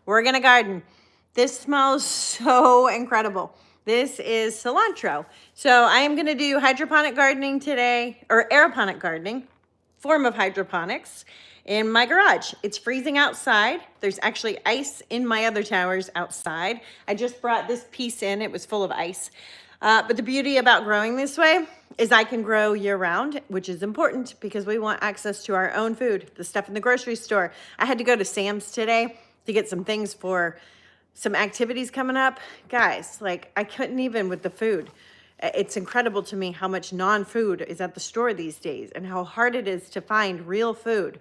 We're gonna garden. This smells so incredible. This is cilantro. So I am gonna do hydroponic gardening today, or aeroponic gardening, form of hydroponics, in my garage. It's freezing outside. There's actually ice in my other towers outside. I just brought this piece in, it was full of ice. But the beauty about growing this way is I can grow year round, which is important because we want access to our own food, the stuff in the grocery store. I had to go to Sam's today to get some things for some activities coming up. Guys, like I couldn't even with the food. It's incredible to me how much non-food is at the store these days and how hard it is to find real food.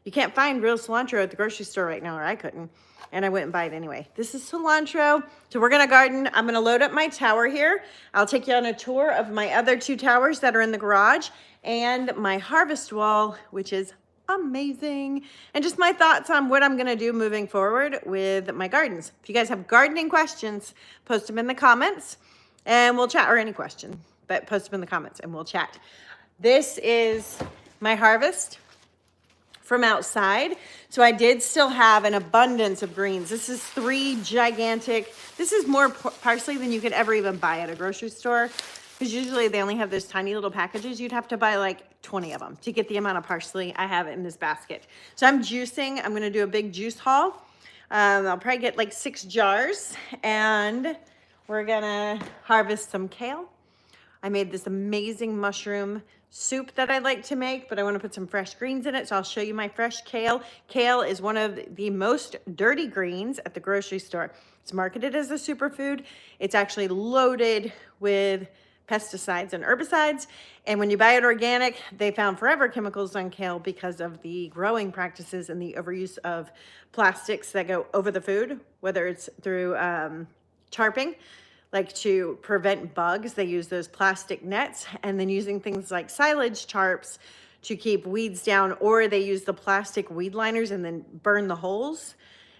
You can't find real cilantro at the grocery store right now, or I couldn't. And I went and buy it anyway. This is cilantro. So we're gonna garden. I'm gonna load up my tower here. I'll take you on a tour of my other 2 towers that are in the garage and my harvest wall, which is amazing. And just my thoughts on what I'm gonna do moving forward with my gardens. If you guys have gardening questions, post them in the comments and we'll chat, or any question, but post them in the comments and we'll chat. This is my harvest from outside. So I did still have an abundance of greens. This is 3 gigantic, this is more parsley than you could ever even buy at a grocery store, because usually they only have those tiny little packages. You'd have to buy like 20 of them to get the amount of parsley I have in this basket. So I'm juicing, I'm gonna do a big juice haul. I'll probably get like 6 jars and we're gonna harvest some kale. I made this amazing mushroom soup that I like to make, but I want to put some fresh greens in it. So I'll show you my fresh kale. Kale is one of the most dirty greens at the grocery store. It's marketed as a superfood. It's actually loaded with pesticides and herbicides. And when you buy it organic, they found forever chemicals on kale because of the growing practices and the overuse of plastics that go over the food, whether it's through tarping, like to prevent bugs. They use those plastic nets, and then using things like silage tarps to keep weeds down, or they use the plastic weed liners and then burn the holes.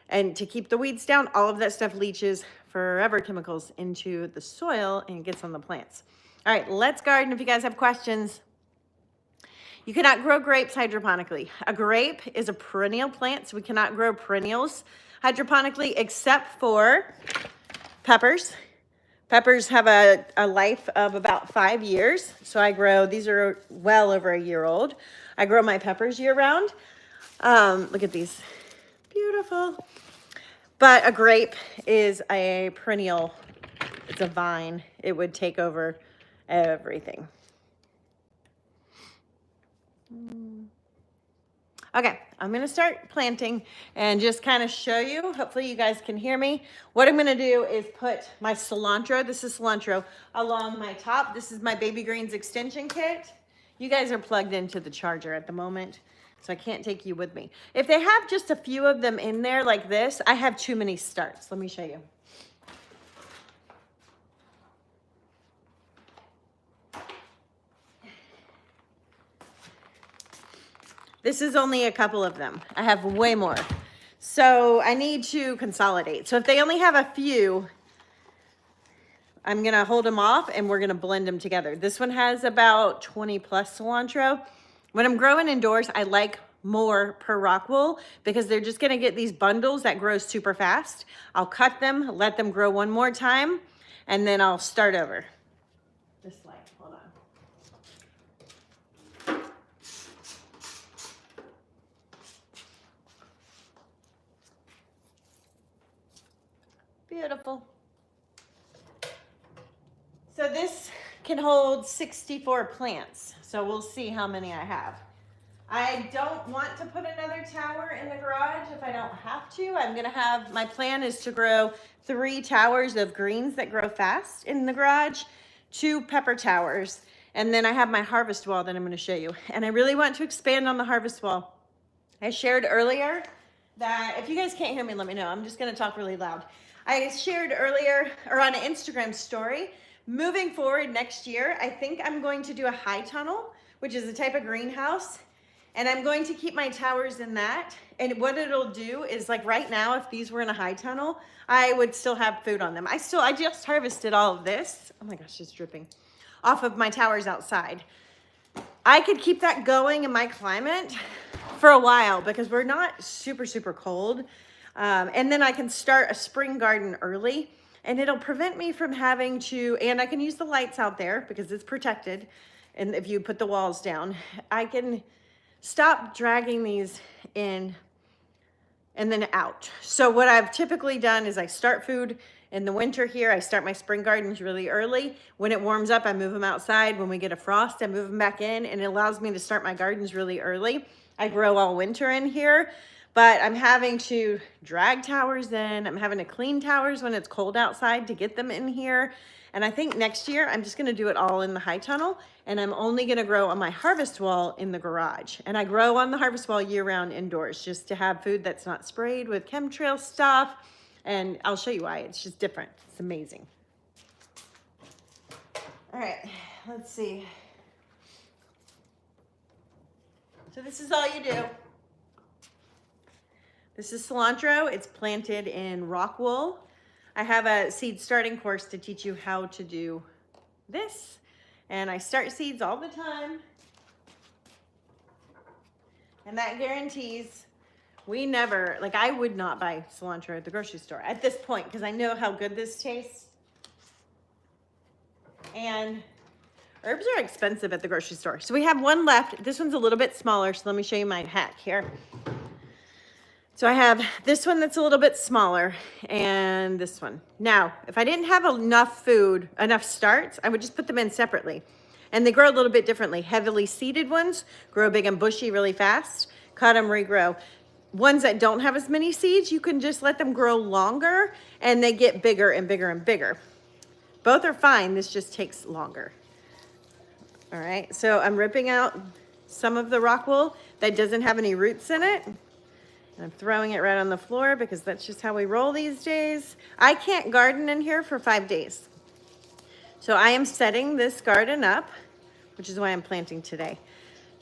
And to keep the weeds down, all of that stuff leaches forever chemicals into the soil and gets on the plants. All right, let's garden. If you guys have questions. You cannot grow grapes hydroponically. A grape is a perennial plant, so we cannot grow perennials hydroponically except for peppers. Peppers have a life of about 5 years. So I grow, these are well over a year old. I grow my peppers year round. Look at these, beautiful. But a grape is a perennial, it's a vine. It would take over everything. Okay, I'm gonna start planting and just kind of show you, hopefully you guys can hear me. What I'm gonna do is put my cilantro, this is cilantro, along my top. This is my baby greens extension kit. You guys are plugged into the charger at the moment, so I can't take you with me. If they have just a few of them in there like this, I have too many starts. Let me show you. This is only a couple of them. I have way more. So I need to consolidate. So if they only have a few, I'm gonna hold them off and we're gonna blend them together. This one has about 20 plus cilantro. When I'm growing indoors, I like more per rock wool because they're just gonna get these bundles that grow super fast. I'll cut them, let them grow one more time, and then I'll start over. This way, hold on. Beautiful. So this can hold 64 plants. So we'll see how many I have. I don't want to put another tower in the garage if I don't have to. I'm gonna have, my plan is to grow 3 towers of greens that grow fast in the garage, 2 pepper towers, and then I have my harvest wall that I'm gonna show you. And I really want to expand on the harvest wall. I shared earlier that, if you guys can't hear me, let me know. I'm just gonna talk really loud. I shared earlier, or on an Instagram story, moving forward next year, I think I'm going to do a high tunnel, which is a type of greenhouse. And I'm going to keep my towers in that. And what it'll do is, like right now, if these were in a high tunnel, I would still have food on them. I just harvested all of this. Oh my gosh, it's dripping off of my towers outside. I could keep that going in my climate for a while because we're not super, super cold. And then I can start a spring garden early, and it'll prevent me from having to, and I can use the lights out there because it's protected. And if you put the walls down, I can stop dragging these in and then out. So what I've typically done is I start food in the winter here. I start my spring gardens really early. When it warms up, I move them outside. When we get a frost, I move them back in, and it allows me to start my gardens really early. I grow all winter in here, but I'm having to drag towers in. I'm having to clean towers when it's cold outside to get them in here. And I think next year I'm just gonna do it all in the high tunnel, and I'm only gonna grow on my harvest wall in the garage. And I grow on the harvest wall year round indoors just to have food that's not sprayed with chemtrail stuff. And I'll show you why, it's just different. It's amazing. All right, let's see. So this is all you do. This is cilantro. It's planted in rock wool. I have a seed starting course to teach you how to do this. And I start seeds all the time. And that guarantees we never, like I would not buy cilantro at the grocery store at this point because I know how good this tastes. And herbs are expensive at the grocery store. So we have one left. This one's a little bit smaller. So let me show you my hack here. So I have this one that's a little bit smaller and this one. Now, if I didn't have enough food, enough starts, I would just put them in separately. And they grow a little bit differently. Heavily seeded ones grow big and bushy really fast. Cut them, regrow. Ones that don't have as many seeds, you can just let them grow longer and they get bigger and bigger and bigger. Both are fine, this just takes longer. All right, so I'm ripping out some of the rock wool that doesn't have any roots in it. And I'm throwing it right on the floor because that's just how we roll these days. I can't garden in here for 5 days. So I am setting this garden up, which is why I'm planting today,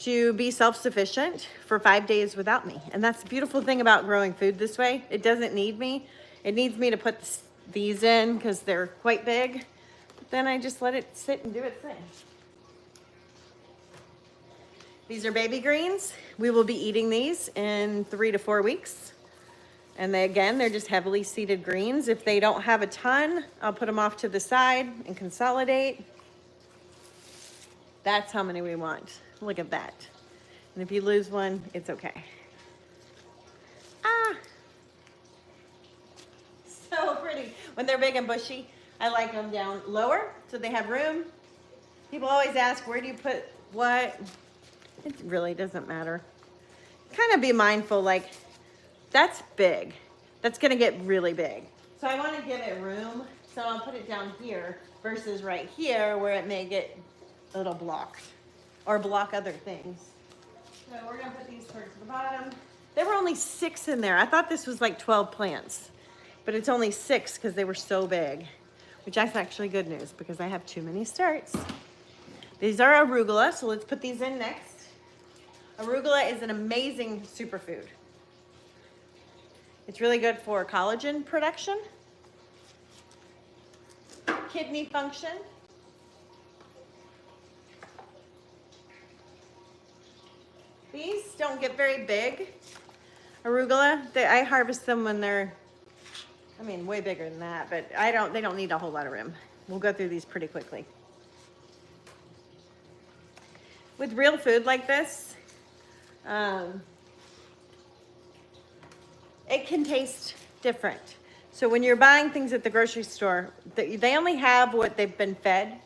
to be self-sufficient for 5 days without me. And that's the beautiful thing about growing food this way. It doesn't need me. It needs me to put these in because they're quite big. But then I just let it sit and do its thing. These are baby greens. We will be eating these in 3 to 4 weeks. And they're just heavily seeded greens. If they don't have a ton, I'll put them off to the side and consolidate. That's how many we want. Look at that. And if you lose one, it's okay. Ah, so pretty. When they're big and bushy, I like them down lower so they have room. People always ask, where do you put what? It really doesn't matter. Kind of be mindful, like, that's big. That's gonna get really big. So I wanna give it room, so I'll put it down here versus right here where it may get a little blocked or block other things. So we're gonna put these towards the bottom. There were only 6 in there. I thought this was like 12 plants, but it's only 6 because they were so big, which is actually good news because I have too many starts. These are arugula, so let's put these in next. Arugula is an amazing superfood. It's really good for collagen production, kidney function, these don't get very big. Arugula, I harvest them when they're, way bigger than that, but they don't need a whole lot of room. We'll go through these pretty quickly. With real food like this, it can taste different. So when you're buying things at the grocery store, they only have what they've been fed.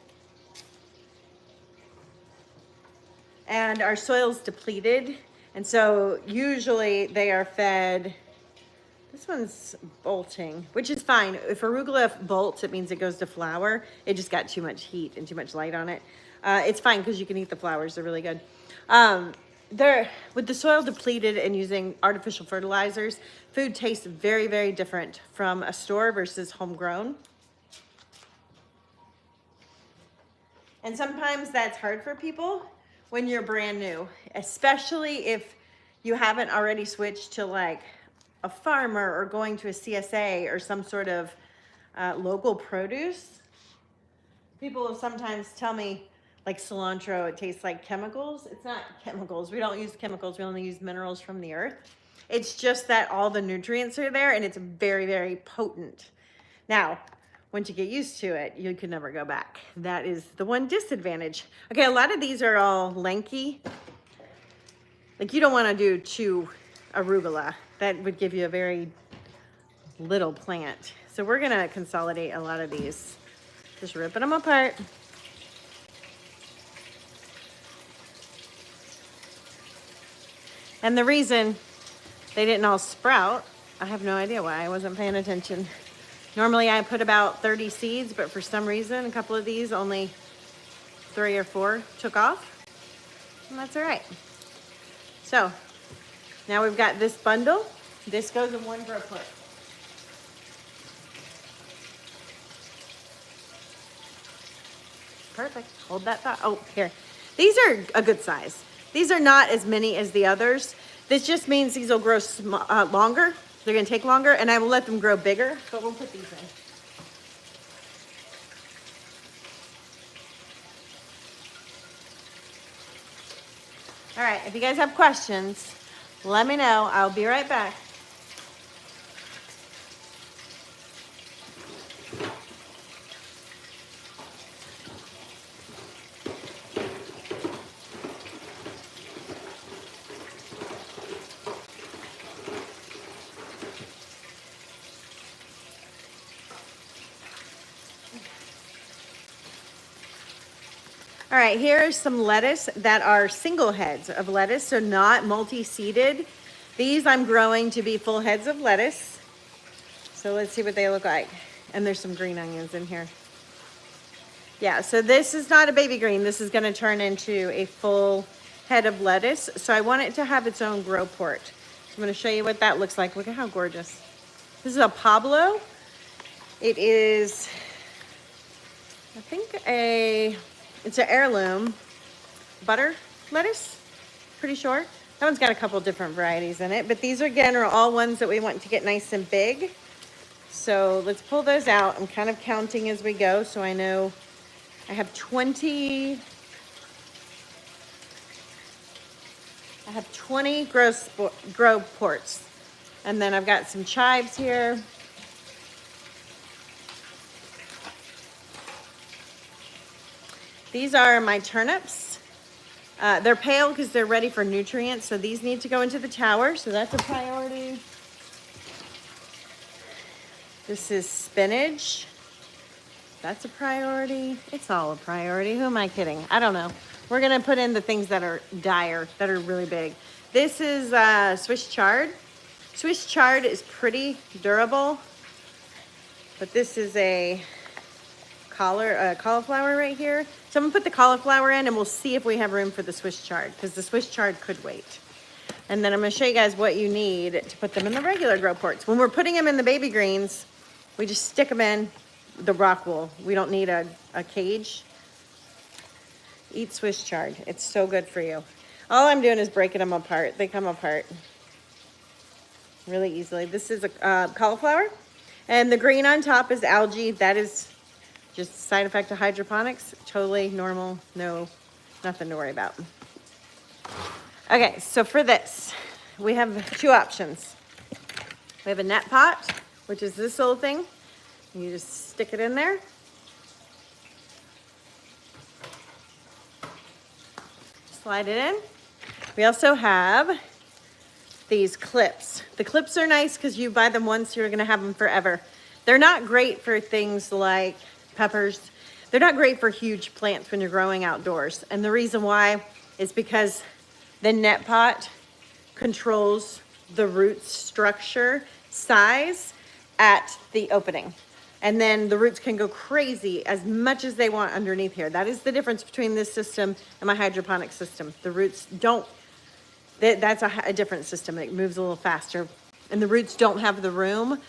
And our soil's depleted. And so usually they are fed, this one's bolting, which is fine. If arugula bolts, it means it goes to flower. It just got too much heat and too much light on it. It's fine because you can eat the flowers, they're really good. With the soil depleted and using artificial fertilizers, food tastes very, very different from a store versus homegrown. And sometimes that's hard for people when you're brand new, especially if you haven't already switched to like a farmer or going to a CSA or some sort of local produce. People will sometimes tell me, like cilantro, it tastes like chemicals. It's not chemicals. We don't use chemicals. We only use minerals from the earth. It's just that all the nutrients are there and it's very, very potent. Now, once you get used to it, you can never go back. That is the one disadvantage. Okay, a lot of these are all lanky. Like you don't want to do 2 arugula. That would give you a very little plant. So we're gonna consolidate a lot of these. Just ripping them apart. And the reason they didn't all sprout, I have no idea why. I wasn't paying attention. Normally I put about 30 seeds, but for some reason, a couple of these, only 3 or 4 took off. And that's all right. So now we've got this bundle. This goes in one grow pot. Perfect. Hold that thought. Oh, here. These are a good size. These are not as many as the others. This just means these will grow longer. They're going to take longer, and I will let them grow bigger, but we'll put these in. All right, if you guys have questions, let me know. I'll be right back. All right, here's some lettuce that are single heads of lettuce, so not multi-seeded. These I'm growing to be full heads of lettuce. So let's see what they look like. And there's some green onions in here. Yeah, so this is not a baby green. This is gonna turn into a full head of lettuce. So I want it to have its own grow port. So I'm gonna show you what that looks like. Look at how gorgeous. This is a Pablo. It is, I think it's an heirloom butter lettuce, pretty sure. That one's got a couple different varieties in it, but these again are all ones that we want to get nice and big. So let's pull those out. I'm kind of counting as we go, so I know I have 20 grow ports. And then I've got some chives here. These are my turnips. They're pale because they're ready for nutrients, so these need to go into the tower, so that's a priority. This is spinach. That's a priority. It's all a priority. Who am I kidding? I don't know. We're gonna put in the things that are dire, that are really big. This is Swiss chard. Swiss chard is pretty durable, but this is a cauliflower right here. So I'm gonna put the cauliflower in and we'll see if we have room for the Swiss chard, because the Swiss chard could wait. And then I'm gonna show you guys what you need to put them in the regular grow ports. When we're putting them in the baby greens, we just stick them in the rock wool. We don't need a cage. Eat Swiss chard. It's so good for you. All I'm doing is breaking them apart. They come apart really easily. This is a cauliflower, and the green on top is algae. That is just a side effect of hydroponics. Totally normal. No, nothing to worry about. Okay, so for this, we have 2 options. We have a net pot, which is this little thing. You just stick it in there. Slide it in. We also have these clips. The clips are nice because you buy them once, you're gonna have them forever. They're not great for things like peppers. They're not great for huge plants when you're growing outdoors. And the reason why is because the net pot controls the root structure size at the opening. And then the roots can go crazy as much as they want underneath here. That is the difference between this system and my hydroponic system. The roots don't, that's a different system. It moves a little faster. And the roots don't have the room.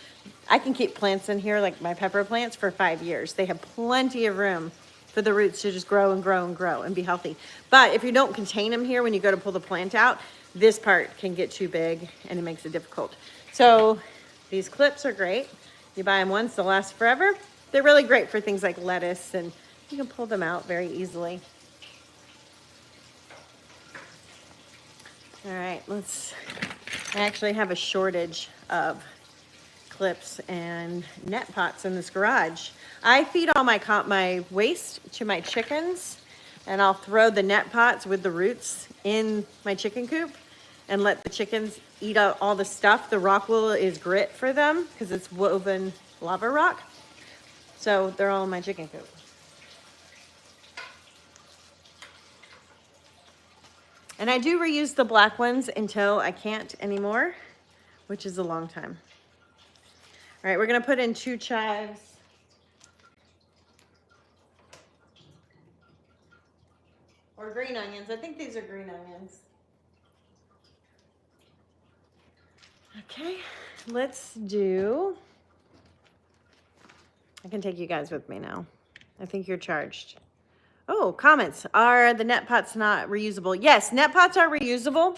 I can keep plants in here, like my pepper plants, for 5 years. They have plenty of room for the roots to just grow and grow and grow and be healthy. But if you don't contain them here when you go to pull the plant out, this part can get too big and it makes it difficult. So these clips are great. You buy them once, they'll last forever. They're really great for things like lettuce, and you can pull them out very easily. All right, let's I actually have a shortage of clips and net pots in this garage. I feed all my waste to my chickens, and I'll throw the net pots with the roots in my chicken coop and let the chickens eat out all the stuff. The rock wool is grit for them because it's woven lava rock. So they're all in my chicken coop. And I do reuse the black ones until I can't anymore, which is a long time. All right, we're gonna put in 2 chives. Or green onions. I think these are green onions. Okay, let's do, I can take you guys with me now. I think you're charged. Oh, comments. Are the net pots not reusable? Yes, net pots are reusable,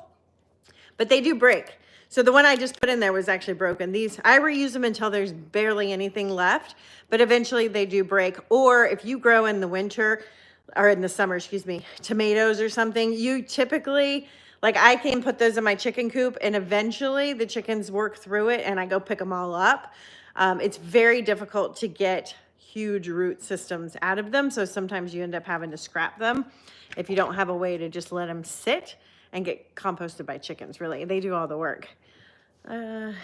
but they do break. So the one I just put in there was actually broken. These, I reuse them until there's barely anything left, but eventually they do break. Or if you grow in the winter, or in the summer, excuse me, tomatoes or something, you typically, like I can put those in my chicken coop and eventually the chickens work through it and I go pick them all up. It's very difficult to get huge root systems out of them. So sometimes you end up having to scrap them if you don't have a way to just let them sit and get composted by chickens. Really, they do all the work. Our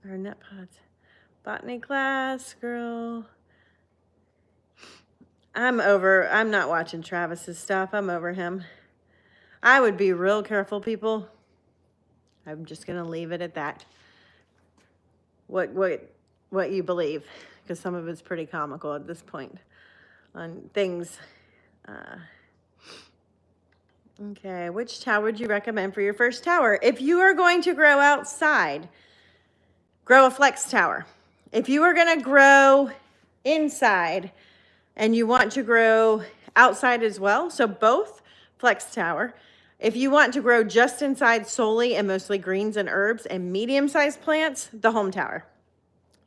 net pots, botany class, girl. I'm not watching Travis's stuff. I'm over him. I would be real careful, people. I'm just gonna leave it at that. What you believe, because some of it's pretty comical at this point on things. Okay, which tower would you recommend for your first tower? If you are going to grow outside, grow a flex tower. If you are gonna grow inside and you want to grow outside as well, so both, flex tower. If you want to grow just inside solely and mostly greens and herbs and medium-sized plants, the home tower.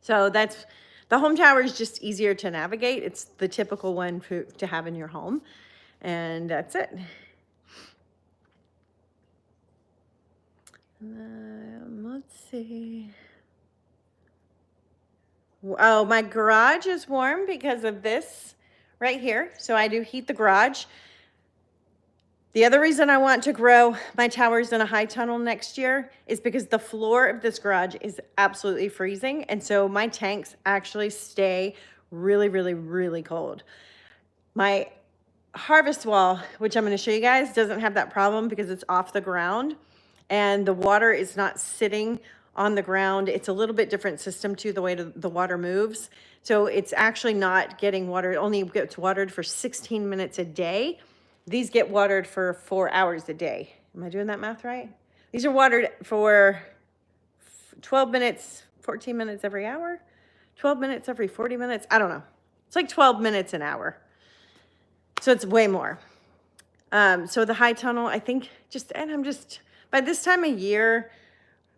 So that's, the home tower is just easier to navigate. It's the typical one to have in your home. And that's it. Let's see. Oh, my garage is warm because of this right here. So I do heat the garage. The other reason I want to grow my towers in a high tunnel next year is because the floor of this garage is absolutely freezing. And so my tanks actually stay really, really, really cold. My harvest wall, which I'm going to show you guys, doesn't have that problem because it's off the ground and the water is not sitting on the ground. It's a little bit different system too, the way the water moves. So it's actually not getting watered, it only gets watered for 16 minutes a day. These get watered for 4 hours a day. Am I doing that math right? These are watered for 12 minutes, 14 minutes every hour, 12 minutes every 40 minutes. I don't know. It's like 12 minutes an hour. So it's way more. So the high tunnel, I think by this time of year,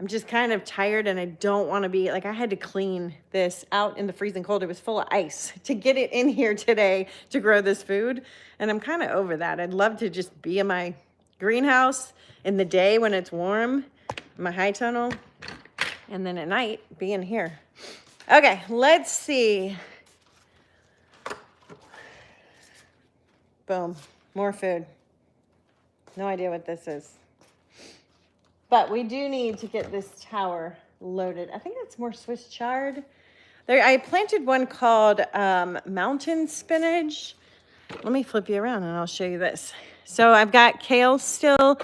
I'm just kind of tired and I don't want to be, like I had to clean this out in the freezing cold. It was full of ice to get it in here today to grow this food. And I'm kind of over that. I'd love to just be in my greenhouse in the day when it's warm, my high tunnel, and then at night be in here. Okay, let's see. Boom, more food. No idea what this is. But we do need to get this tower loaded. I think that's more Swiss chard. I planted one called mountain spinach. Let me flip you around and I'll show you this. So I've got kale still.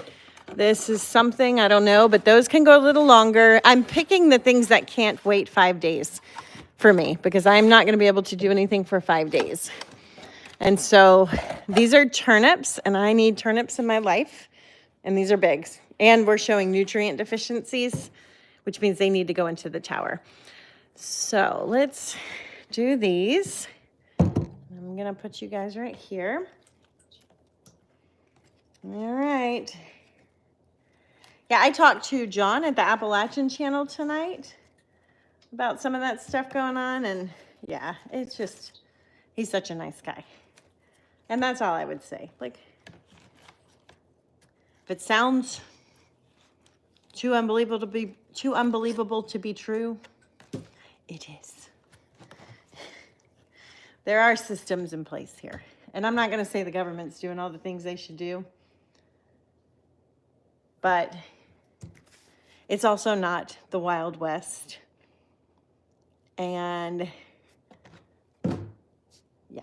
This is something, I don't know, but those can go a little longer. I'm picking the things that can't wait 5 days for me because I'm not gonna be able to do anything for 5 days. And so these are turnips and I need turnips in my life. And these are big. And we're showing nutrient deficiencies, which means they need to go into the tower. So let's do these. I'm gonna put you guys right here. All right. Yeah, I talked to John at the Appalachian channel tonight about some of that stuff going on. And yeah, it's just, he's such a nice guy. And that's all I would say. Like, if it sounds Too unbelievable to be true. It is. There are systems in place here. And I'm not going to say the government's doing all the things they should do, but it's also not the Wild West. And yeah,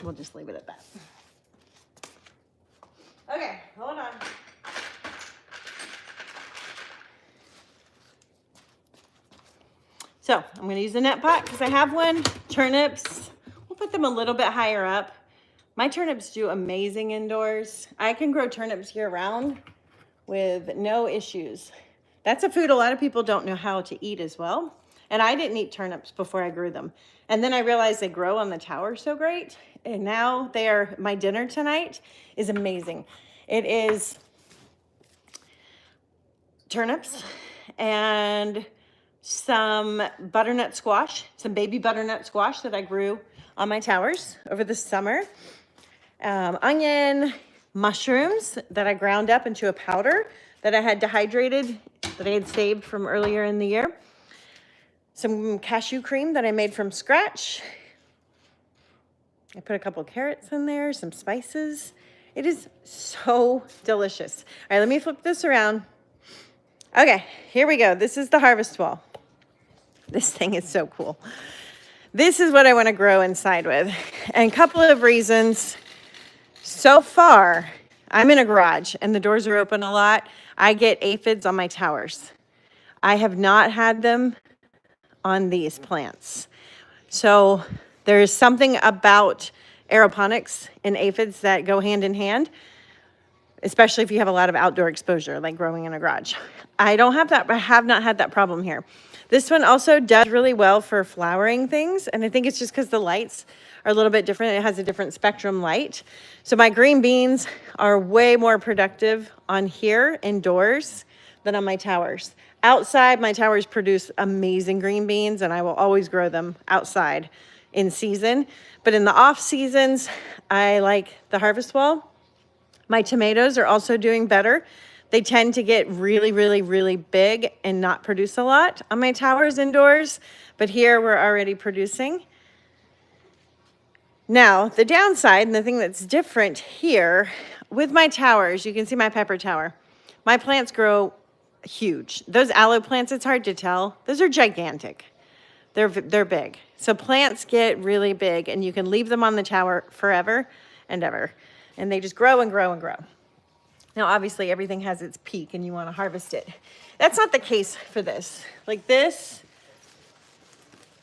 we'll just leave it at that. Okay, hold on. So I'm going to use a net pot because I have one. Turnips, we'll put them a little bit higher up. My turnips do amazing indoors. I can grow turnips year round with no issues. That's a food a lot of people don't know how to eat as well. And I didn't eat turnips before I grew them. And then I realized they grow on the tower so great. And now they are, my dinner tonight is amazing. It is turnips and some butternut squash, some baby butternut squash that I grew on my towers over the summer. Onion, mushrooms that I ground up into a powder that I had dehydrated, that I had saved from earlier in the year. Some cashew cream that I made from scratch. I put a couple carrots in there, some spices. It is so delicious. All right, let me flip this around. Okay, here we go. This is the harvest wall. This thing is so cool. This is what I want to grow inside with. And a couple of reasons. So far, I'm in a garage and the doors are open a lot. I get aphids on my towers. I have not had them on these plants. So there is something about aeroponics and aphids that go hand in hand, especially if you have a lot of outdoor exposure, like growing in a garage. I don't have that, but I have not had that problem here. This one also does really well for flowering things, and I think it's just because the lights are a little bit different. It has a different spectrum light. So my green beans are way more productive on here indoors than on my towers. Outside, my towers produce amazing green beans, and I will always grow them outside in season. But in the off seasons, I like the harvest wall. My tomatoes are also doing better. They tend to get really, really, really big and not produce a lot on my towers indoors, but here we're already producing. Now, the downside and the thing that's different here with my towers, you can see my pepper tower. My plants grow huge. Those aloe plants, it's hard to tell. Those are gigantic. They're big. So plants get really big and you can leave them on the tower forever and ever. And they just grow and grow and grow. Now, obviously, everything has its peak and you want to harvest it. That's not the case for this. Like this,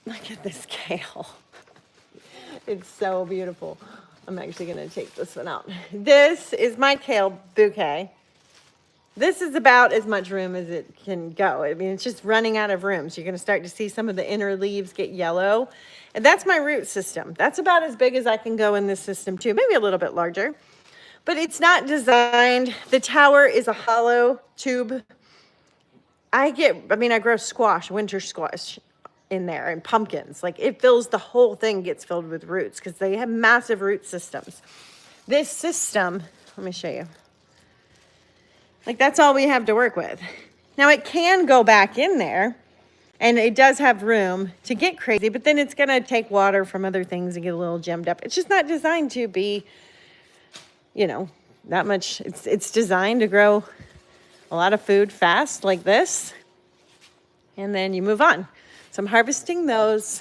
look at this kale. It's so beautiful. I'm actually going to take this one out. This is my kale bouquet. This is about as much room as it can go. I mean, it's just running out of room. So you're going to start to see some of the inner leaves get yellow. And that's my root system. That's about as big as I can go in this system too. Maybe a little bit larger. But it's not designed. The tower is a hollow tube. I grow squash, winter squash in there and pumpkins. Like it fills, the whole thing gets filled with roots because they have massive root systems. This system, let me show you. Like that's all we have to work with. Now it can go back in there and it does have room to get crazy, but then it's going to take water from other things and get a little gemmed up. It's just not designed to be, that much. It's designed to grow a lot of food fast like this. And then you move on. So I'm harvesting those.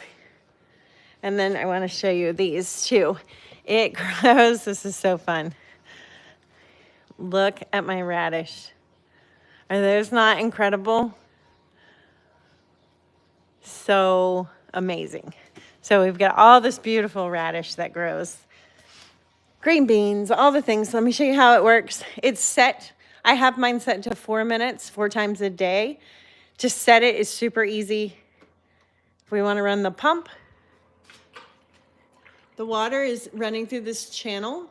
And then I want to show you these too. It grows. This is so fun. Look at my radish. Are those not incredible? So amazing. So we've got all this beautiful radish that grows. Green beans, all the things. Let me show you how it works. It's set. I have mine set to 4 minutes, 4 times a day. To set it is super easy. If we want to run the pump, the water is running through this channel.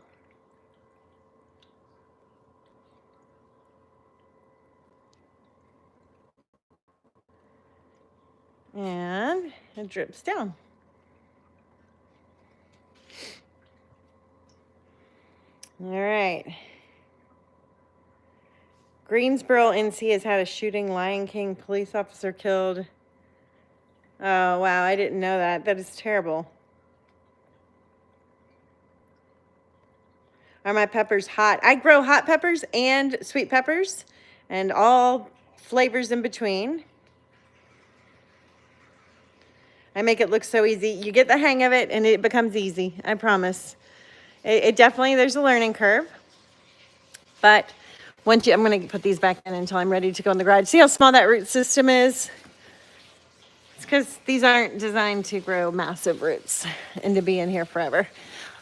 And it drips down. All right. Greensboro, NC has had a shooting. Lion King police officer killed. Oh, wow. I didn't know that. That is terrible. Are my peppers hot? I grow hot peppers and sweet peppers and all flavors in between. I make it look so easy. You get the hang of it and it becomes easy. I promise. It definitely, there's a learning curve. But once I'm going to put these back in until I'm ready to go in the garage. See how small that root system is? It's because these aren't designed to grow massive roots and to be in here forever.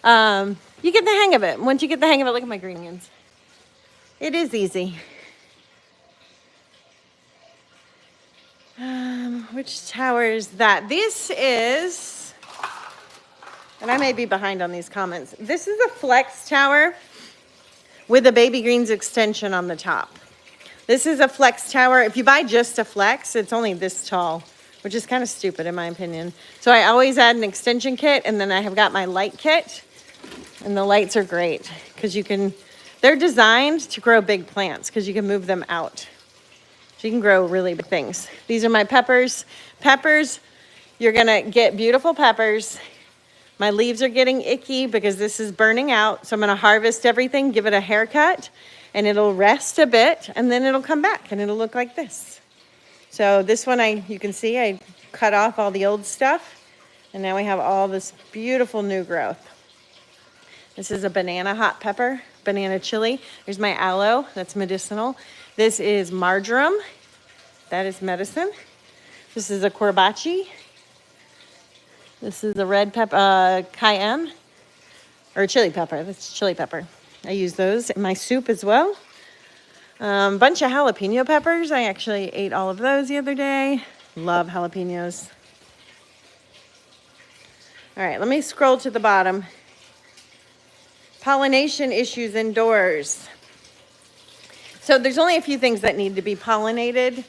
You get the hang of it. Once you get the hang of it, look at my green ones. It is easy. Which tower is that? This is, and I may be behind on these comments. This is a flex tower with a baby greens extension on the top. This is a flex tower. If you buy just a flex, it's only this tall, which is kind of stupid in my opinion. So I always add an extension kit, and then I have got my light kit, and the lights are great because they're designed to grow big plants because you can move them out. So you can grow really big things. These are my peppers. Peppers, you're gonna get beautiful peppers. My leaves are getting icky because this is burning out. So I'm gonna harvest everything, give it a haircut, and it'll rest a bit, and then it'll come back and it'll look like this. So this one, you can see I cut off all the old stuff, and now we have all this beautiful new growth. This is a banana hot pepper, banana chili. There's my aloe, that's medicinal. This is marjoram, that is medicine. This is a courbachi. This is a red pepper, cayenne, or chili pepper. That's chili pepper. I use those in my soup as well. Bunch of jalapeno peppers. I actually ate all of those the other day. Love jalapenos. All right, let me scroll to the bottom. Pollination issues indoors. So there's only a few things that need to be pollinated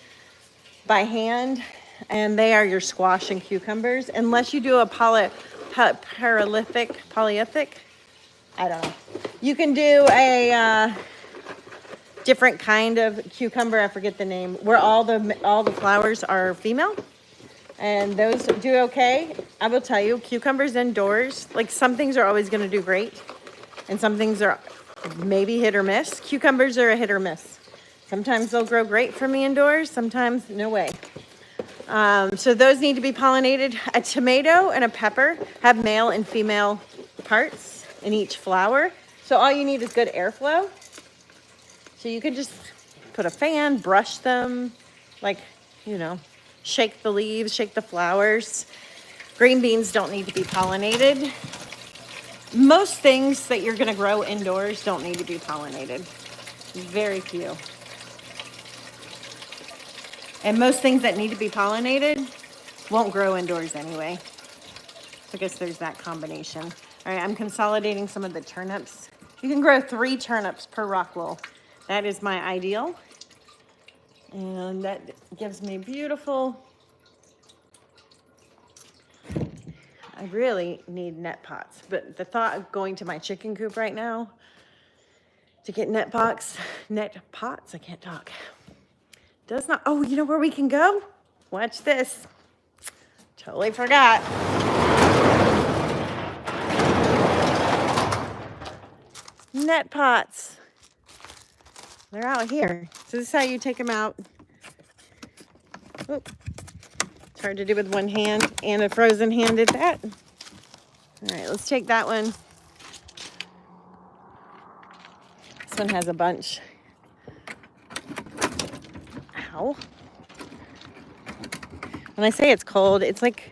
by hand, and they are your squash and cucumbers, unless you do a polyethic, I don't know. You can do a different kind of cucumber, I forget the name, where all the flowers are female, and those do okay. I will tell you, cucumbers indoors, like some things are always gonna do great, and some things are maybe hit or miss. Cucumbers are a hit or miss. Sometimes they'll grow great for me indoors, sometimes no way. So those need to be pollinated. A tomato and a pepper have male and female parts in each flower. So all you need is good airflow. So you can just put a fan, brush them, like, shake the leaves, shake the flowers. Green beans don't need to be pollinated. Most things that you're gonna grow indoors don't need to be pollinated. Very few. And most things that need to be pollinated won't grow indoors anyway. I guess there's that combination. All right, I'm consolidating some of the turnips. You can grow 3 turnips per rock wool. That is my ideal. And that gives me beautiful. I really need net pots, but the thought of going to my chicken coop right now to get net pots, I can't talk. Does not, oh, you know where we can go? Watch this. Totally forgot. Net pots. They're out here. So this is how you take them out. Oop. It's hard to do with one hand, and a frozen hand did that. All right, let's take that one. This one has a bunch. Ow. When I say it's cold, it's like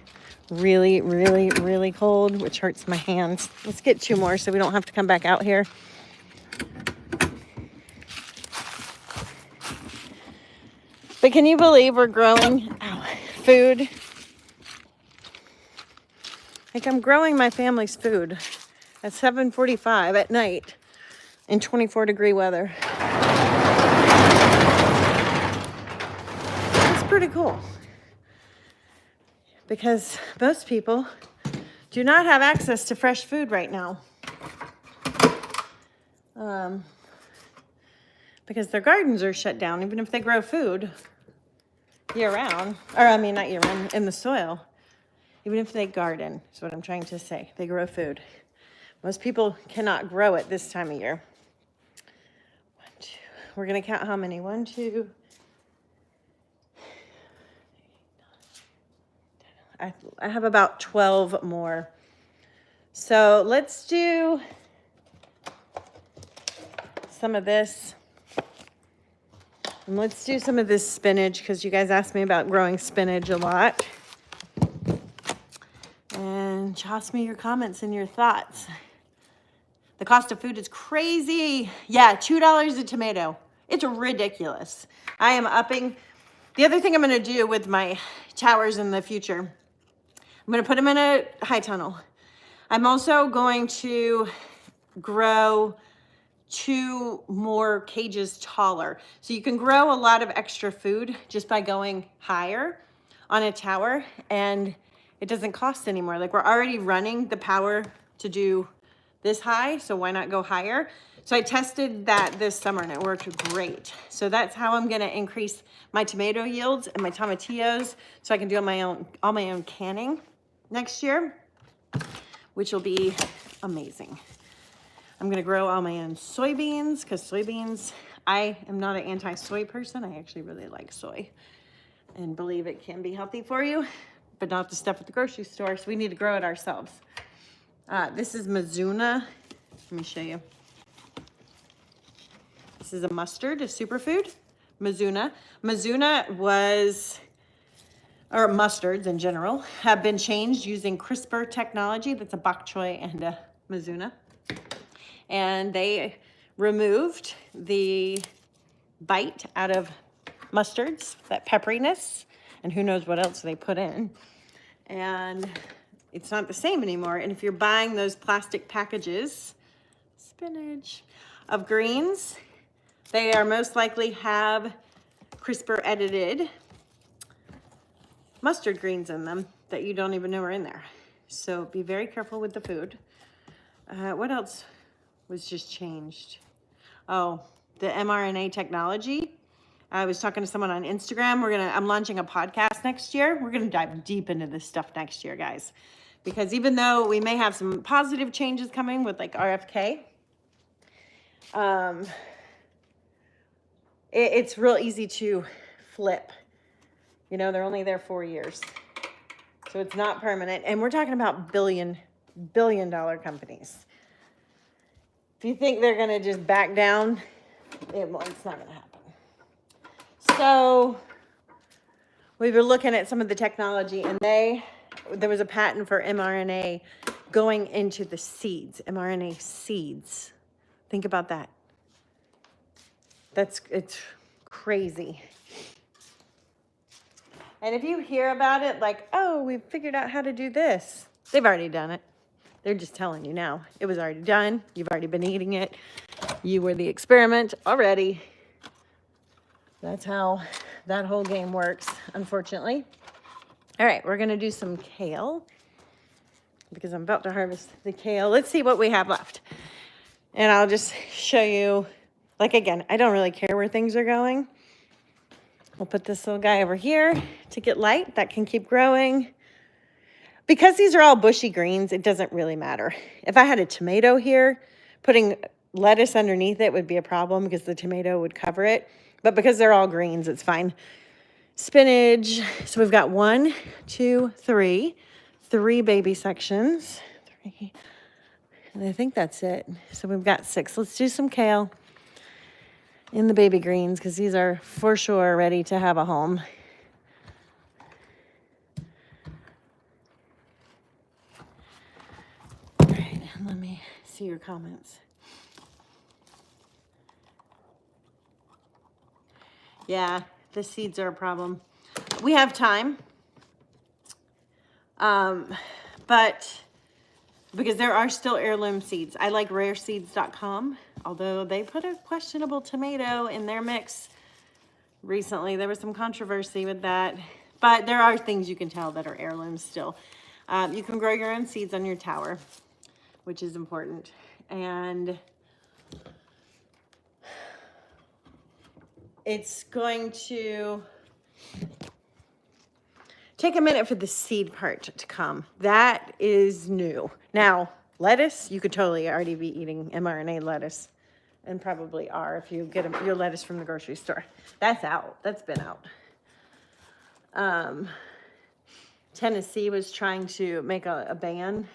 really, really, really cold, which hurts my hands. Let's get 2 more so we don't have to come back out here. But can you believe we're growing food? Like, I'm growing my family's food at 7:45 at night in 24-degree weather. It's pretty cool. Because most people do not have access to fresh food right now. because their gardens are shut down, even if they grow food year round, or I mean, not year round, in the soil. Even if they garden, is what I'm trying to say. They grow food. Most people cannot grow it this time of year. 1, 2. We're going to count how many. 1, 2. I have about 12 more. So let's do some of this. And let's do some of this spinach because you guys asked me about growing spinach a lot. And toss me your comments and your thoughts. The cost of food is crazy. Yeah, $2 a tomato. It's ridiculous. I am upping. The other thing I'm going to do with my towers in the future, I'm going to put them in a high tunnel. I'm also going to grow 2 more cages taller. So you can grow a lot of extra food just by going higher on a tower, and it doesn't cost anymore. Like, we're already running the power to do this high, so why not go higher? So I tested that this summer and it worked great. So that's how I'm gonna increase my tomato yields and my tomatillos so I can do all my own canning next year, which will be amazing. I'm gonna grow all my own soybeans because soybeans, I am not an anti-soy person. I actually really like soy and believe it can be healthy for you, but not the stuff at the grocery store. So we need to grow it ourselves. This is Mizuna. Let me show you. This is a mustard, a superfood. Mizuna. Mizuna was, or mustards in general, have been changed using CRISPR technology. That's a bok choy and a Mizuna. And they removed the bite out of mustards, that pepperiness, and who knows what else they put in. And it's not the same anymore. And if you're buying those plastic packages, spinach, of greens, they are most likely have CRISPR edited mustard greens in them that you don't even know are in there. So be very careful with the food. What else was just changed? Oh, the mRNA technology. I was talking to someone on Instagram. I'm launching a podcast next year. We're gonna dive deep into this stuff next year, guys. Because even though we may have some positive changes coming with like RFK, it's real easy to flip. You know, they're only there 4 years. So it's not permanent. And we're talking about billion dollar companies. If you think they're gonna just back down, it's not gonna happen. So we were looking at some of the technology, and there was a patent for mRNA going into the seeds, mRNA seeds. Think about that. It's crazy. And if you hear about it like, oh, we've figured out how to do this, they've already done it. They're just telling you now. It was already done. You've already been eating it. You were the experiment already. That's how that whole game works, unfortunately. All right, we're gonna do some kale because I'm about to harvest the kale. Let's see what we have left. And I'll just show you, like, again, I don't really care where things are going. We'll put this little guy over here to get light. That can keep growing. Because these are all bushy greens, it doesn't really matter. If I had a tomato here, putting lettuce underneath it would be a problem because the tomato would cover it. But because they're all greens, it's fine. Spinach. So we've got 1, 2, 3 baby sections. 3. And I think that's it. So we've got 6. Let's do some kale in the baby greens because these are for sure ready to have a home. All right, and let me see your comments. Yeah, the seeds are a problem. We have time, but because there are still heirloom seeds. I like rareseeds.com, although they put a questionable tomato in their mix recently. There was some controversy with that, but there are things you can tell that are heirlooms still. You can grow your own seeds on your tower, which is important. And it's going to take a minute for the seed part to come. That is new. Now, lettuce, you could totally already be eating mRNA lettuce, and probably are if you get your lettuce from the grocery store. That's out. That's been out. Tennessee was trying to make a ban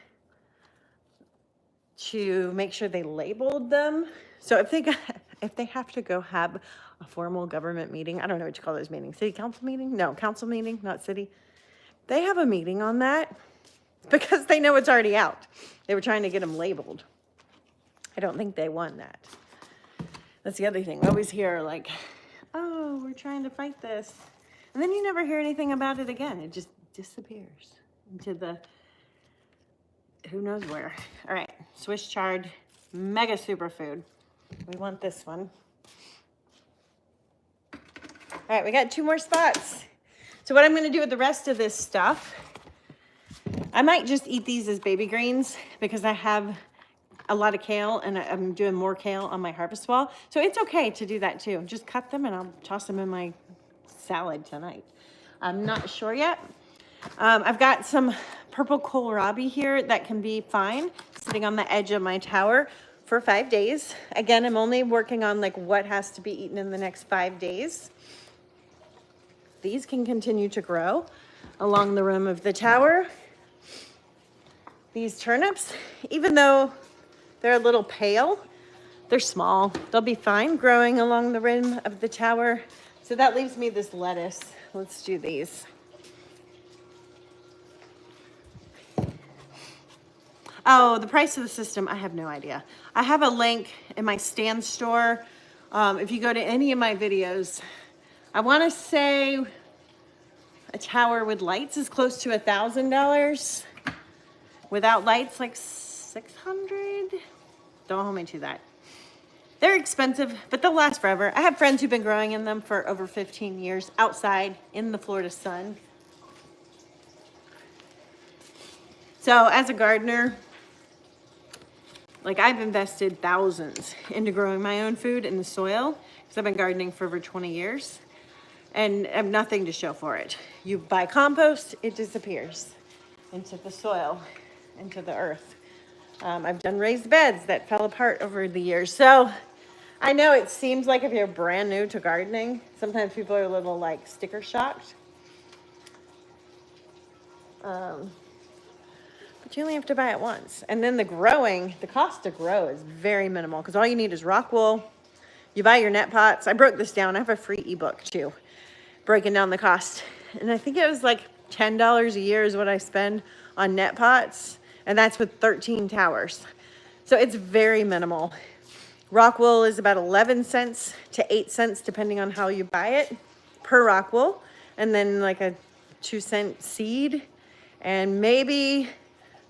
to make sure they labeled them. So if they have to go have a formal government meeting, I don't know what you call those meetings, city council meeting? No, council meeting, not city. They have a meeting on that because they know it's already out. They were trying to get them labeled. I don't think they won that. That's the other thing. We always hear like, oh, we're trying to fight this. And then you never hear anything about it again. It just disappears into the who knows where. All right, Swiss chard, mega superfood. We want this one. All right, we got 2 more spots. So what I'm gonna do with the rest of this stuff, I might just eat these as baby greens because I have a lot of kale and I'm doing more kale on my harvest wall. So it's okay to do that too. Just cut them and I'll toss them in my salad tonight. I'm not sure yet. I've got some purple kohlrabi here that can be fine, sitting on the edge of my tower for 5 days. Again, I'm only working on like what has to be eaten in the next 5 days. These can continue to grow along the rim of the tower. These turnips, even though they're a little pale, they're small. They'll be fine growing along the rim of the tower. So that leaves me this lettuce. Let's do these. Oh, the price of the system, I have no idea. I have a link in my stand store. If you go to any of my videos, I want to say a tower with lights is close to $1,000. Without lights, like 600. Don't hold me to that. They're expensive, but they'll last forever. I have friends who've been growing in them for over 15 years outside in the Florida sun. So as a gardener, like I've invested thousands into growing my own food in the soil because I've been gardening for over 20 years and I have nothing to show for it. You buy compost, it disappears into the soil, into the earth. I've done raised beds that fell apart over the years. So I know it seems like if you're brand new to gardening, sometimes people are a little like sticker shocked. But you only have to buy it once. And then the cost to grow is very minimal because all you need is rock wool. You buy your net pots. I broke this down. I have a free ebook too, breaking down the cost. And I think it was like $10 a year is what I spend on net pots. And that's with 13 towers. So it's very minimal. Rock wool is about 11 cents to 8 cents, depending on how you buy it, per rock wool. And then like a 2-cent seed. And maybe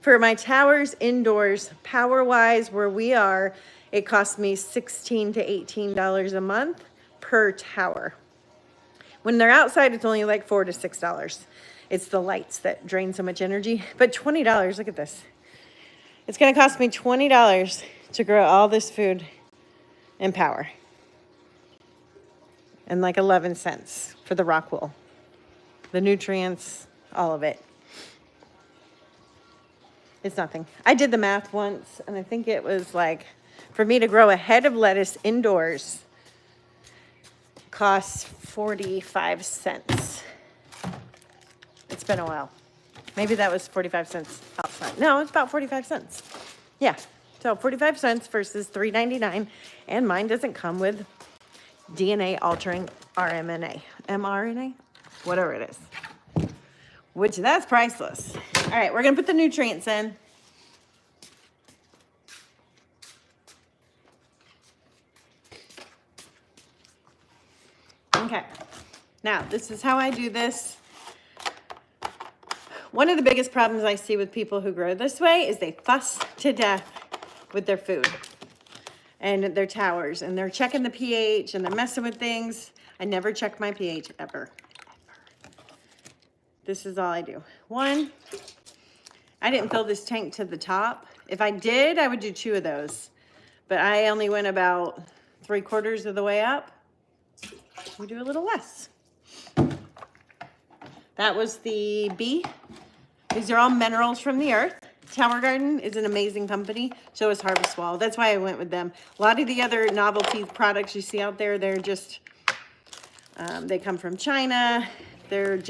for my towers indoors, power-wise, where we are, it costs me $16 to $18 a month per tower. When they're outside, it's only like $4 to $6. It's the lights that drain so much energy. But $20, look at this. It's gonna cost me $20 to grow all this food in power. And like 11 cents for the rock wool. The nutrients, all of it. It's nothing. I did the math once, and I think it was like, for me to grow a head of lettuce indoors, costs 45 cents. It's been a while. Maybe that was 45 cents outside. No, it's about 45 cents. Yeah, so 45 cents versus $3.99, and mine doesn't come with DNA altering mRNA, whatever it is. Which that's priceless. All right, we're gonna put the nutrients in. Okay, now this is how I do this. One of the biggest problems I see with people who grow this way is they fuss to death with their food and their towers, and they're checking the pH and they're messing with things. I never check my pH ever. This is all I do. One, I didn't fill this tank to the top. If I did, I would do 2 of those. But I only went about 3/4 of the way up. we do a little less. That was the bee. These are all minerals from the earth. Tower Garden is an amazing company. So is Harvest Wall. That's why I went with them. A lot of the other novelty products you see out there, they're just, they come from China. They're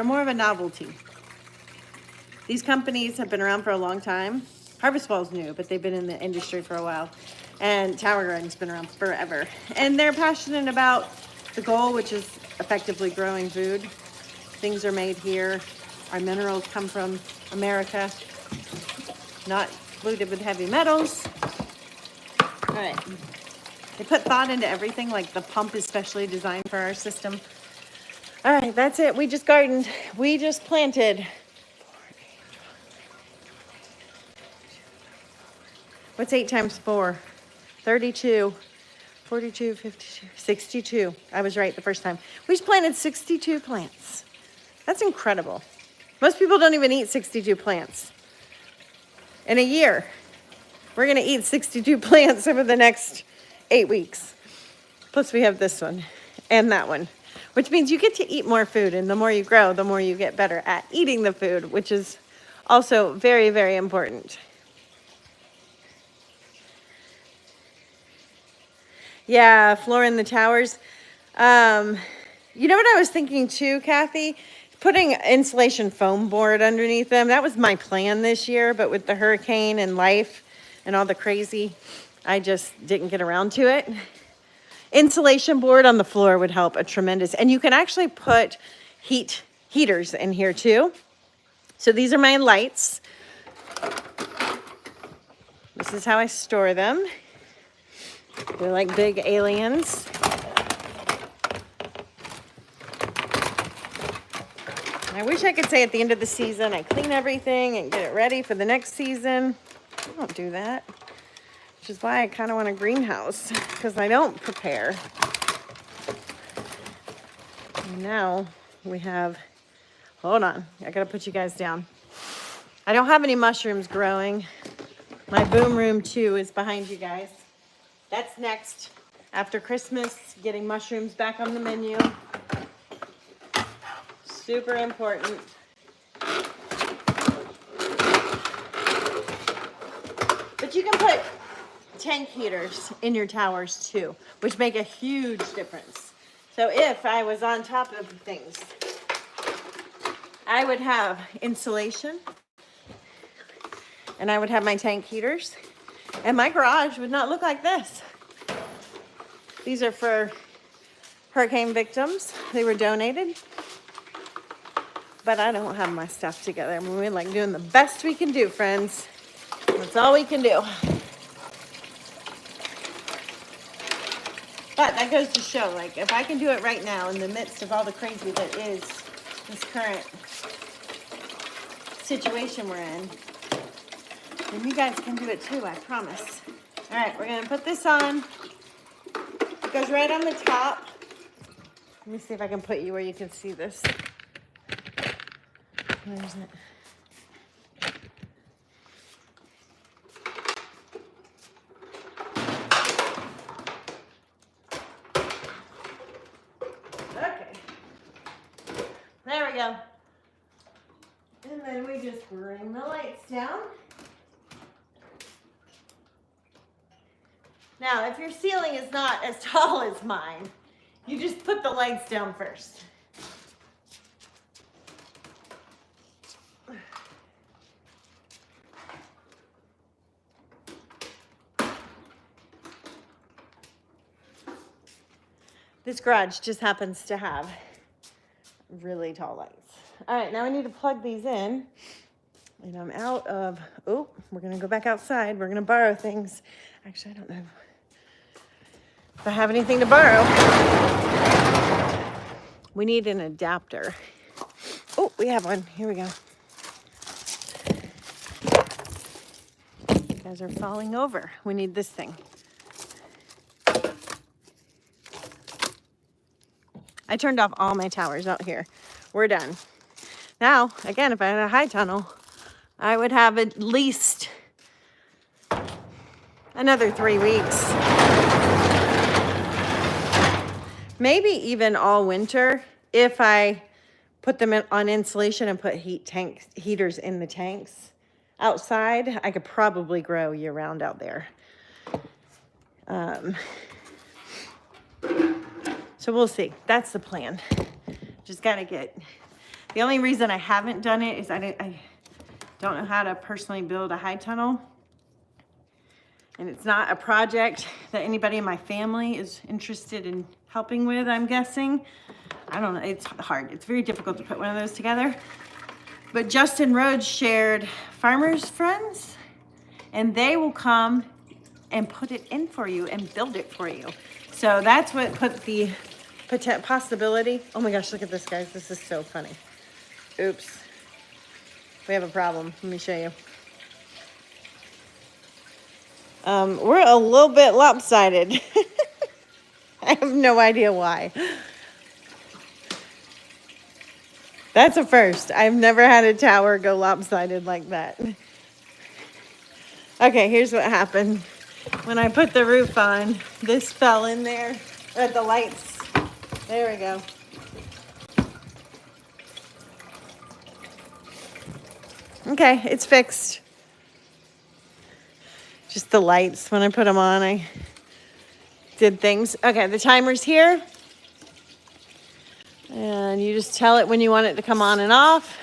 more of a novelty. These companies have been around for a long time. Harvest Wall's new, but they've been in the industry for a while. And Tower Garden's been around forever. And they're passionate about the goal, which is effectively growing food. Things are made here. Our minerals come from America, not polluted with heavy metals. All right. They put thought into everything, like the pump is specially designed for our system. All right, that's it. We just gardened. We just planted. What's 8 times 4? 32, 42, 52, 62. I was right the first time. We just planted 62 plants. That's incredible. Most people don't even eat 62 plants in a year. We're going to eat 62 plants over the next 8 weeks. Plus we have this one and that one, which means you get to eat more food. And the more you grow, the more you get better at eating the food, which is also very, very important. Yeah, floor in the towers. You know what I was thinking too, Kathy? Putting insulation foam board underneath them. That was my plan this year, but with the hurricane and life and all the crazy, I just didn't get around to it. Insulation board on the floor would help a tremendous, and you can actually put heaters in here too. So these are my lights. This is how I store them. They're like big aliens. I wish I could say at the end of the season, I clean everything and get it ready for the next season. I don't do that, which is why I kind of want a greenhouse, because I don't prepare. And now we have, hold on, I gotta put you guys down. I don't have any mushrooms growing. My boom room 2 is behind you guys. That's next after Christmas, getting mushrooms back on the menu. Super important. But you can put tank heaters in your towers too, which make a huge difference. So if I was on top of things, I would have insulation and I would have my tank heaters, and my garage would not look like this. These are for hurricane victims. They were donated. But I don't have my stuff together. We're like doing the best we can do, friends. That's all we can do. But that goes to show, like, if I can do it right now in the midst of all the crazy that is this current situation we're in, then you guys can do it too, I promise. All right, we're gonna put this on. It goes right on the top. Let me see if I can put you where you can see this. Where is it? Okay. There we go. And then we just bring the lights down. Now, if your ceiling is not as tall as mine, you just put the lights down first. This garage just happens to have really tall lights. All right, now I need to plug these in. And I'm out of, oh, we're gonna go back outside. We're gonna borrow things. Actually, I don't know if I have anything to borrow. We need an adapter. Oh, we have one. Here we go. You guys are falling over. We need this thing. I turned off all my towers out here. We're done. Now, again, if I had a high tunnel, I would have at least another 3 weeks. maybe even all winter if I put them on insulation and put heaters in the tanks outside. I could probably grow year round out there. So we'll see. That's the plan. Just got to get, the only reason I haven't done it is I don't know how to personally build a high tunnel. And it's not a project that anybody in my family is interested in helping with, I'm guessing. I don't know, it's hard. It's very difficult to put one of those together. But Justin Rhodes shared Farmers Friends, and they will come and put it in for you and build it for you. So that's what put the possibility. Oh my gosh, look at this, guys. This is so funny. Oops. We have a problem. Let me show you. We're a little bit lopsided. I have no idea why. That's a first. I've never had a tower go lopsided like that. Okay, here's what happened. When I put the roof on, this fell in there. The lights. There we go. Okay, it's fixed. Just the lights. When I put them on, I did things. Okay, the timer's here. And you just tell it when you want it to come on and off.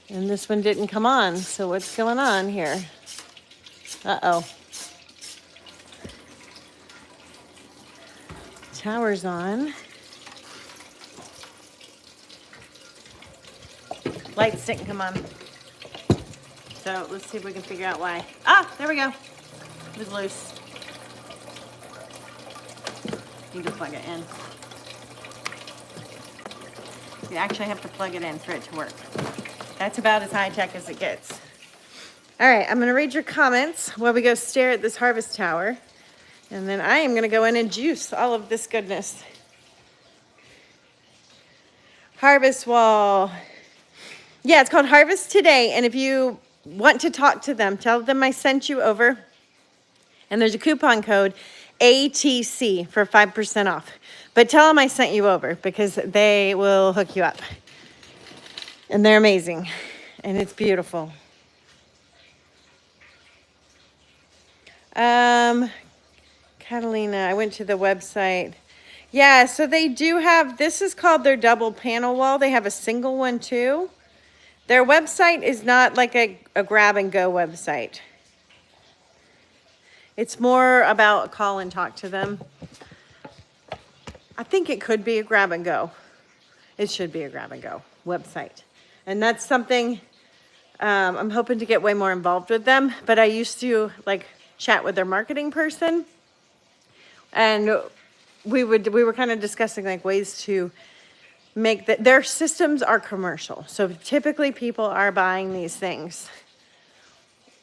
And this one didn't come on, so what's going on here? Uh-oh. Tower's on. Lights didn't come on. So let's see if we can figure out why. Ah, there we go. It was loose. You can plug it in. You actually have to plug it in for it to work. That's about as high tech as it gets. All right, I'm gonna read your comments while we go stare at this harvest tower. And then I am gonna go in and juice all of this goodness. Harvest wall. Yeah, it's called Harvest Today. And if you want to talk to them, tell them I sent you over. And there's a coupon code ATC for 5% off. But tell them I sent you over because they will hook you up. And they're amazing. And it's beautiful. Catalina, I went to the website. Yeah, so they do have, this is called their double panel wall. They have a single one too. Their website is not like a grab and go website. It's more about call and talk to them. I think it could be a grab and go. It should be a grab and go website. And that's something I'm hoping to get way more involved with them. But I used to like chat with their marketing person. And we were kind of discussing like ways to make their systems are commercial. So typically people are buying these things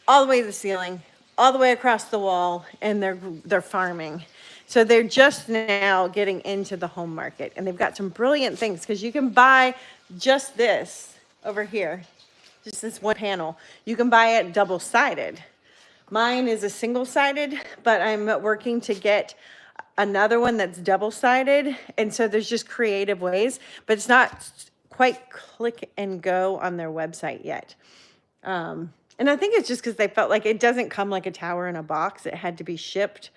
all the way to the ceiling, all the way across the wall, and they're farming. So they're just now getting into the home market, and they've got some brilliant things because you can buy just this over here, just this one panel. You can buy it double-sided. Mine is a single-sided, but I'm working to get another one that's double-sided, and so there's just creative ways, but it's not quite click and go on their website yet. And I think it's just because they felt like it doesn't come like a tower in a box. It had to be shipped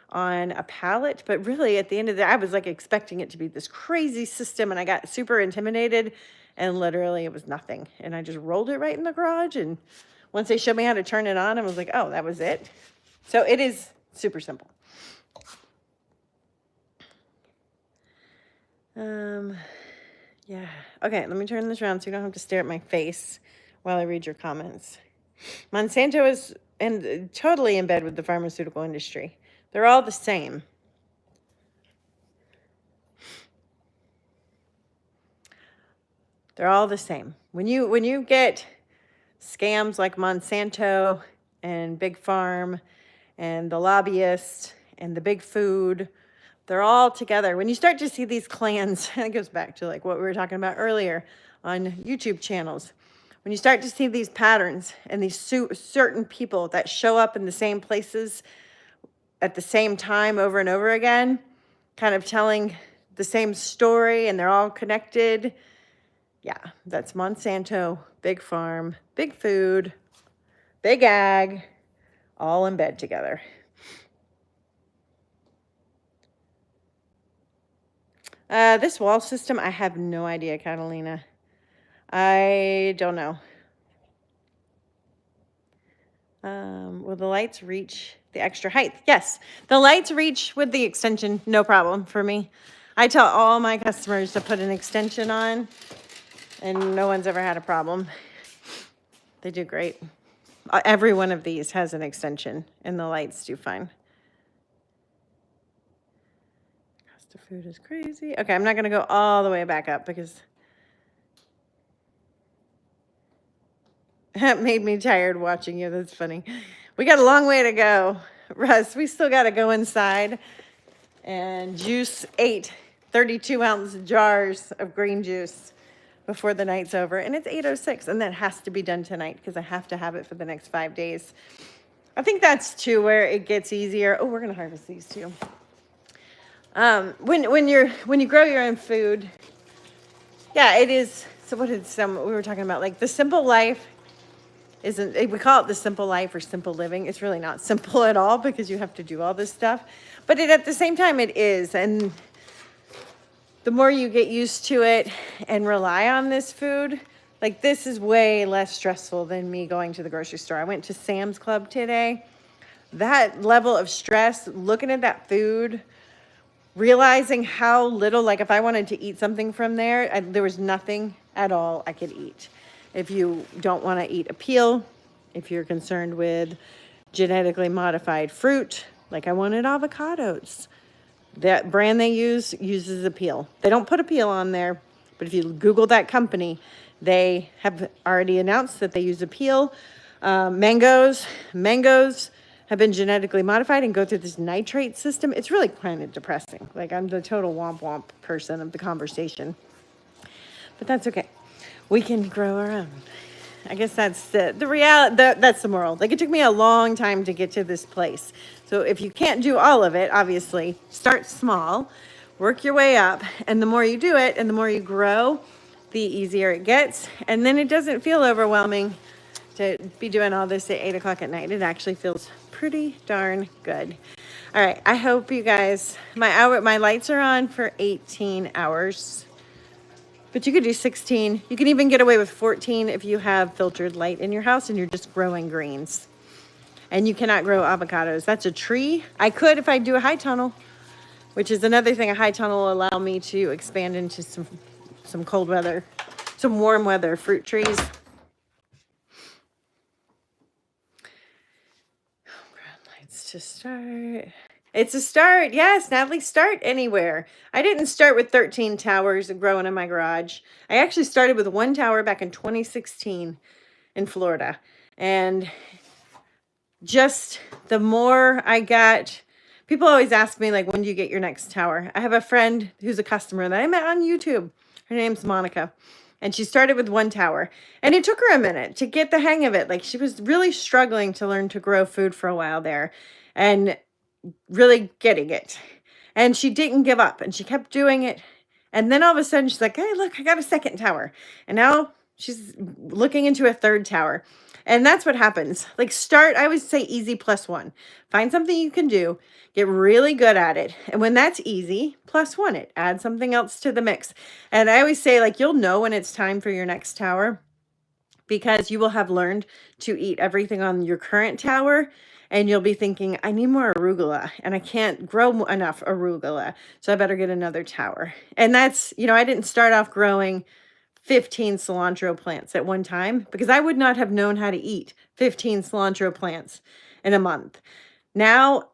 on a pallet, but really at the end of the day, I was like expecting it to be this crazy system, and I got super intimidated, and literally it was nothing. And I just rolled it right in the garage, and once they showed me how to turn it on, I was like, oh, that was it. So it is super simple. Yeah. Okay, let me turn this around so you don't have to stare at my face while I read your comments. Monsanto is totally in bed with the pharmaceutical industry. They're all the same. They're all the same. When you get scams like Monsanto and Big Farm and the lobbyists and the big food, they're all together. When you start to see these clans, it goes back to like what we were talking about earlier on YouTube channels. When you start to see these patterns and these certain people that show up in the same places at the same time over and over again, kind of telling the same story, and they're all connected. Yeah, that's Monsanto, big farm, big food, big ag, all in bed together. This wall system, I have no idea, Catalina. I don't know. Will the lights reach the extra height? Yes, the lights reach with the extension, no problem for me. I tell all my customers to put an extension on, and no one's ever had a problem. They do great. Every one of these has an extension, and the lights do fine. Cost of food is crazy. Okay, I'm not going to go all the way back up because that made me tired watching you. That's funny. We got a long way to go, Russ. We still got to go inside and juice 8 32-ounce jars of green juice before the night's over. And it's 8:06, and that has to be done tonight because I have to have it for the next 5 days. I think that's too where it gets easier. Oh, we're going to harvest these too. When you grow your own food, yeah, it is. So what did we were talking about, like the simple life isn't, we call it the simple life or simple living. It's really not simple at all because you have to do all this stuff, but at the same time it is. And the more you get used to it and rely on this food, like this is way less stressful than me going to the grocery store. I went to Sam's Club today. That level of stress, looking at that food, realizing how little, like if I wanted to eat something from there, there was nothing at all I could eat. If you don't want to eat a peel, if you're concerned with genetically modified fruit, like I wanted avocados, that brand they use uses a peel. They don't put a peel on there, but if you Google that company, they have already announced that they use a peel. Mangoes have been genetically modified and go through this nitrate system. It's really kind of depressing. Like I'm the total womp womp person of the conversation, but that's okay. We can grow our own. I guess that's the reality. That's the moral. Like it took me a long time to get to this place. So if you can't do all of it, obviously start small, work your way up. And the more you do it and the more you grow, the easier it gets. And then it doesn't feel overwhelming to be doing all this at 8 o'clock at night. It actually feels pretty darn good. All right. I hope you guys, my lights are on for 18 hours. But you could do 16. You can even get away with 14 if you have filtered light in your house and you're just growing greens. And you cannot grow avocados. That's a tree. I could if I do a high tunnel, which is another thing. A high tunnel will allow me to expand into some cold weather, some warm weather fruit trees. Ground lights to start. It's a start. Yes, Natalie, start anywhere. I didn't start with 13 towers growing in my garage. I actually started with 1 tower back in 2016 in Florida. And just the more I got, people always ask me, like, when do you get your next tower? I have a friend who's a customer that I met on YouTube. Her name's Monica. And she started with 1 tower. And it took her a minute to get the hang of it. Like, she was really struggling to learn to grow food for a while there. And really getting it. And she didn't give up and she kept doing it. And then all of a sudden she's like, hey, look, I got a 2nd tower. And now she's looking into a 3rd tower. And that's what happens. Like start, I always say easy +1. Find something you can do, get really good at it. And when that's easy, +1 it. Add something else to the mix. And I always say, like, you'll know when it's time for your next tower because you will have learned to eat everything on your current tower. And you'll be thinking, I need more arugula and I can't grow enough arugula. So I better get another tower. And that's, I didn't start off growing 15 cilantro plants at one time because I would not have known how to eat 15 cilantro plants in a month. Now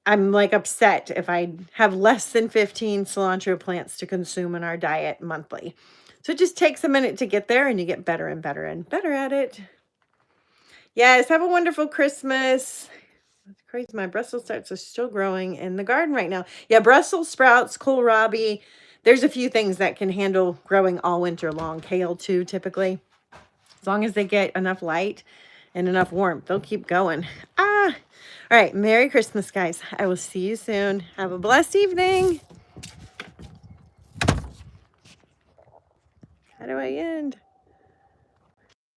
I'm like upset if I have less than 15 cilantro plants to consume in our diet monthly. So it just takes a minute to get there and you get better and better and better at it. Yes, have a wonderful Christmas. That's crazy. My Brussels sprouts are still growing in the garden right now. Yeah, Brussels sprouts, kohlrabi. There's a few things that can handle growing all winter long. Kale too, typically. As long as they get enough light and enough warmth, they'll keep going. All right. Merry Christmas, guys. I will see you soon. Have a blessed evening. How do I end?